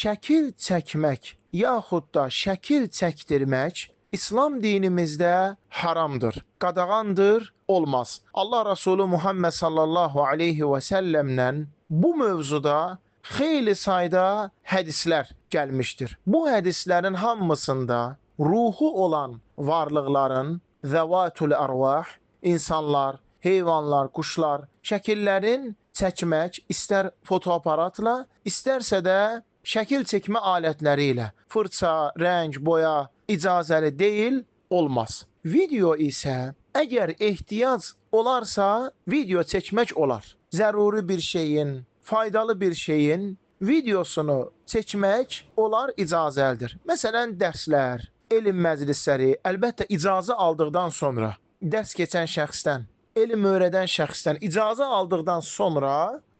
şəkil çəkmək yaxud da şəkil çəkdirmək İslam dinimizdə haramdır, qadağandır, olmaz. Allah Resulü Muhammed sallallahu aleyhi və səlləmlə bu mövzuda xeyli sayda hədislər gəlmişdir. Bu hədislərin hamısında ruhu olan varlıqların, zəvatul ərvah, insanlar, heyvanlar, quşlar, şəkillərin çəkmək istər fotoaparatla, istərsə də şəkil çəkmə alətləri ilə, fırça, rəng, boya icazəli deyil, olmaz. Video isə əgər ehtiyac olarsa, video çəkmək olar. Zəruri bir şeyin, faydalı bir şeyin videosunu çəkmək olar, icazəlidir. Məsələn, dərslər, elm məclisləri, əlbəttə icazə aldıqdan sonra, dərs keçən şəxsdən, elm öyrədən şəxsdən icazə aldıqdan sonra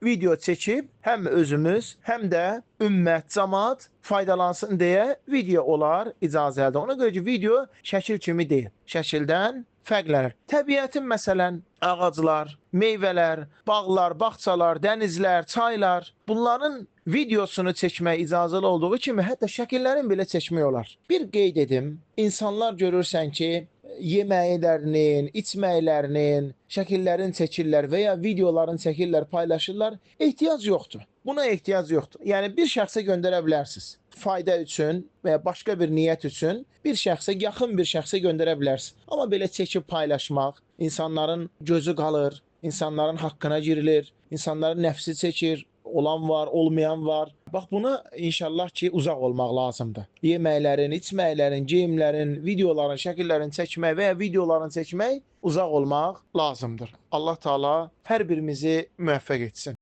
video çəkib həm özümüz, həm də ümmət, cəmaət faydalansın deyə video olar, icazəlidir. Ona görə ki, video şəkil kimi deyil, şəkildən fərqlənir. Təbiətin məsələn, ağaclar, meyvələr, bağlar, bağçalar, dənizlər, çaylar, bunların videosunu çəkmək icazəli olduğu kimi, hətta şəkillərin belə çəkmək olar. Bir qeyd edim, insanlar görürsən ki, yeməklərinin, içməklərinin, şəkillərin çəkirlər və ya videoların çəkirlər, paylaşırlar. Ehtiyac yoxdur. Buna ehtiyac yoxdur. Yəni bir şəxsə göndərə bilərsiniz. Fayda üçün və ya başqa bir niyyət üçün bir şəxsə, yaxın bir şəxsə göndərə bilərsiniz. Amma belə çəkib paylaşmaq, insanların gözü qalır, insanların haqqına girilir, insanların nəfsi çəkir, olan var, olmayan var. Bax buna inşallah ki, uzaq olmaq lazımdır. Yeməklərin, içməklərin, geyimlərin, videoların, şəkillərin çəkmək və ya videoların çəkmək uzaq olmaq lazımdır. Allah Taala hər birimizi müvəffəq etsin.